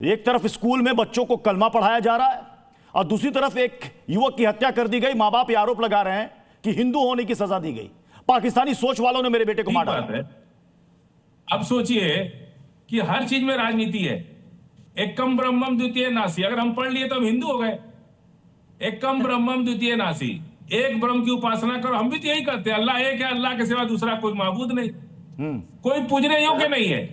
एक तरफ स्कूल में बच्चों को कलमा पढ़ाया जा रहा है और दूसरी तरफ एक युवक की हत्या कर दी गई। मां बाप ये आरोप लगा रहे हैं कि हिंदू होने की सजा दी गई। पाकिस्तानी सोच वालों ने मेरे बेटे को मारा है। अब सोचिए कि हर चीज में राजनीति है। एकम ब्रह्मम द्वितीय नासी, अगर हम पढ़ लिए तो हम हिंदू हो गए। एकम ब्रह्मम द्वितीय नासी, एक ब्रह्म की उपासना करो। हम भी तो यही करते हैं, अल्लाह एक है, अल्लाह के सिवा दूसरा कोई माबूद नहीं, कोई पूजने योग्य नहीं है।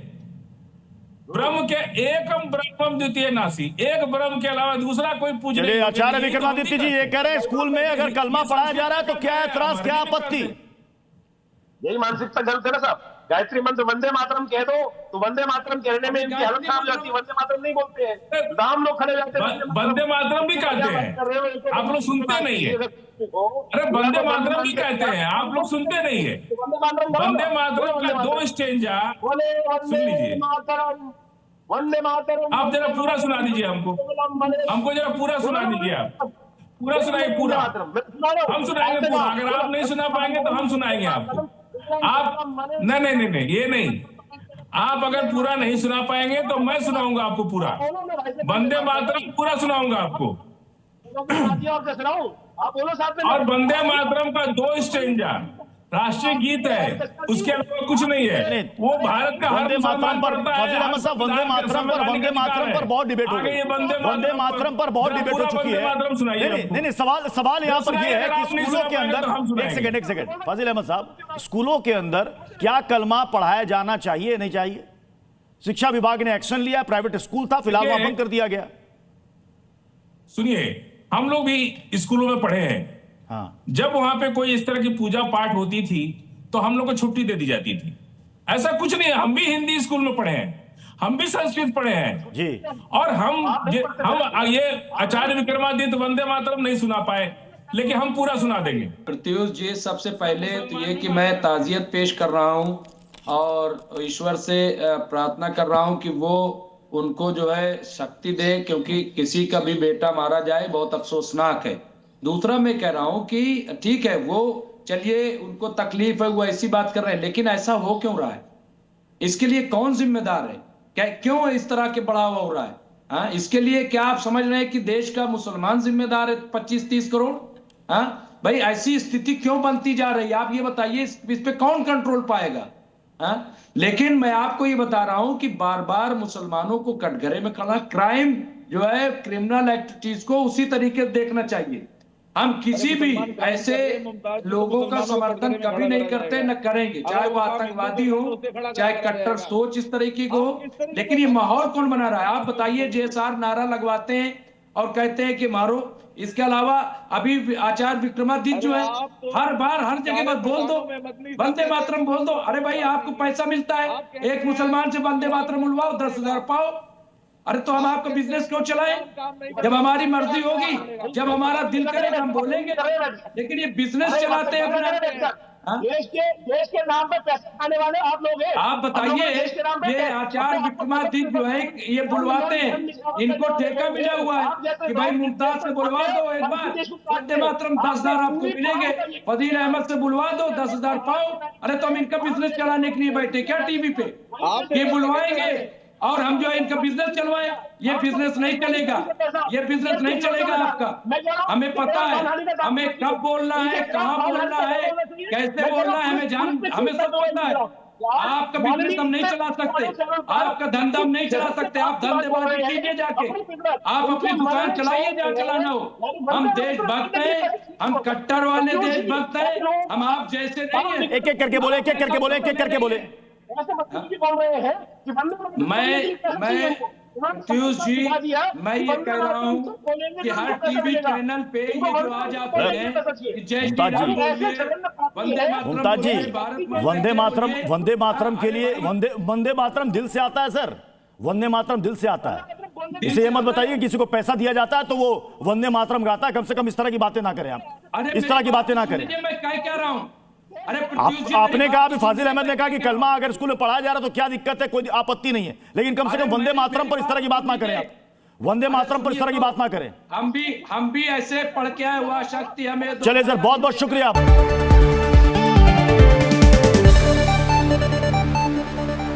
ब्रह्म के एकम ब्रह्मम द्वितीय नासी, एक ब्रह्म के अलावा दूसरा कोई पूजने योग्य। आचार्य विक्रमादित्य जी ये कह रहे हैं स्कूल में अगर कलमा पढ़ाया जा रहा है तो क्या एतराज, क्या आपत्ति? यही मानसिकता गलत है ना साहब। गायत्री मंत्र वंदे मातरम कह दो तो वंदे मातरम कहने में इनकी हालत खराब हो जाती है। वंदे मातरम नहीं बोलते हैं, दाम लोग खड़े जाते हैं। वंदे मातरम भी कहते हैं, आप लोग सुनते नहीं है। अरे वंदे मातरम भी कहते हैं, आप लोग सुनते नहीं है। वंदे मातरम का 2 स्टेंजा सुन लीजिए। वंदे मातरम आप जरा पूरा सुना दीजिए हमको जरा पूरा सुना दीजिए। आप पूरा सुनाइए, पूरा हम सुनाएंगे पूरा। अगर आप नहीं सुना पाएंगे तो हम सुनाएंगे आपको। आप नहीं, ये नहीं। आप अगर पूरा नहीं सुना पाएंगे तो मैं सुनाऊंगा आपको पूरा। वंदे मातरम पूरा सुनाऊंगा आपको। और वंदे मातरम का 2 स्टेंजा राष्ट्रीय गीत है, उसके अलावा कुछ नहीं है। वो भारत का वंदे मातरम पर फाजिल अहमद साहब, वंदे मातरम पर बहुत डिबेट हो गई। वंदे मातरम पर बहुत डिबेट हो चुकी है। नहीं, सवाल यहाँ पर ये है कि स्कूलों के अंदर एक सेकंड फाजिल अहमद साहब, स्कूलों के अंदर क्या कलमा पढ़ाया जाना चाहिए नहीं चाहिए? शिक्षा विभाग ने एक्शन लिया, प्राइवेट स्कूल था, फिलहाल वहां बंद कर दिया गया। सुनिए, हम लोग भी स्कूलों में पढ़े हैं। हाँ। जब वहां पे कोई इस तरह की पूजा पाठ होती थी तो हम लोग को छुट्टी दे दी जाती थी। ऐसा कुछ नहीं है। हम भी हिंदी स्कूल में पढ़े हैं, हम भी संस्कृत पढ़े हैं जी। और हम ये आचार्य विक्रमादित्य वंदे मातरम नहीं सुना पाए, लेकिन हम पूरा सुना देंगे। प्रत्युष जी, सबसे पहले तो ये कि मैं ताजियत पेश कर रहा हूँ और ईश्वर से प्रार्थना कर रहा हूँ कि वो उनको जो है शक्ति दे, क्योंकि किसी का भी बेटा मारा जाए बहुत अफसोसनाक है। दूसरा मैं कह रहा हूं कि ठीक है, वो चलिए उनको तकलीफ है, वो ऐसी बात कर रहे हैं, लेकिन ऐसा हो क्यों रहा है? इसके लिए कौन जिम्मेदार है? क्या क्यों इस तरह के बढ़ावा हो रहा है? हाँ, इसके लिए क्या आप समझ रहे हैं कि देश का मुसलमान जिम्मेदार है 25-30 करोड़? हाँ भाई, ऐसी स्थिति क्यों बनती जा रही है? आप ये बताइए, इस पे कौन कंट्रोल पाएगा? हाँ, लेकिन मैं आपको ये बता रहा हूं कि बार बार मुसलमानों को कटघरे में खड़ा, क्राइम जो है, क्रिमिनल एक्टिविटीज को उसी तरीके से देखना चाहिए। हम किसी भी ऐसे लोगों का समर्थन कभी नहीं करते, न करेंगे, चाहे वो आतंकवादी हो, चाहे कट्टर सोच इस तरीके को हो। लेकिन ये माहौल कौन बना रहा है? आप बताइए। जेएसआर नारा लगवाते हैं और कहते हैं कि मारो। इसके अलावा अभी आचार्य विक्रमादित्य जो है, हर बार हर जगह बस बोल दो, वंदे मातरम बोल दो। अरे भाई, आपको पैसा मिलता है, एक मुसलमान से वंदे मातरम बुलवाओ, 10,000 पाओ। अरे तो हम आपका बिजनेस क्यों चलाएं? जब हमारी मर्जी होगी, जब हमारा दिल करेगा हम बोलेंगे, लेकिन ये बिजनेस चलाते हैं अपना। देश के नाम पे पैसे खाने वाले आप लोग हैं। आप बताइए, ये आचार्य विक्रमादित्य जो है, ये बुलवाते हैं, इनको ठेका मिला हुआ है कि भाई मुमताज से बुलवा दो एक बार, वंदे मातरम 10,000 आपको मिलेंगे। फजील अहमद से बुलवा दो, 10,000 पाओ। अरे तो हम इनका बिजनेस चलाने के लिए बैठे क्या टीवी पे? ये बुलवाएंगे और हम जो है इनका बिजनेस चलवाएं। ये बिजनेस नहीं चलेगा, ये बिजनेस नहीं चलेगा आपका। हमें पता है, हमें कब बोलना है, कहाँ बोलना है, कैसे बोलना है, हमें सब पता है। आपका बिजनेस हम नहीं चला सकते, आपका धंधा हम नहीं चला सकते। आप धंधेबाजी कीजिए जाके, आप अपनी दुकान चलाइए जहाँ चलाना हो। हम देशभक्त हैं, हम कट्टर वाले देशभक्त हैं, हम आप जैसे नहीं है। एक करके बोले। मैं प्रत्युष जी, मैं ये कह रहा हूँ कि हर टीवी चैनल पे ये जो आ जाते हैं, मुमताज जी, वंदे मातरम के लिए वंदे मातरम दिल से आता है सर, वंदे मातरम दिल से आता है। इसे ये मत बताइए किसी को पैसा दिया जाता है तो वो वंदे मातरम गाता है। कम से कम इस तरह की बातें ना करें आप, इस तरह की बातें ना करें। मैं क्या कह रहा हूँ? आपने कहा, अभी फाजिल अहमद ने कहा कि कलमा अगर स्कूल में पढ़ाया जा रहा तो क्या दिक्कत है, कोई आपत्ति नहीं है, लेकिन कम से कम वंदे मातरम पर इस तरह की बात ना करें आप। वंदे मातरम पर इस तरह की बात ना करें। हम भी ऐसे पढ़ के आए हुआ शक्ति हमें। चले सर, बहुत बहुत शुक्रिया।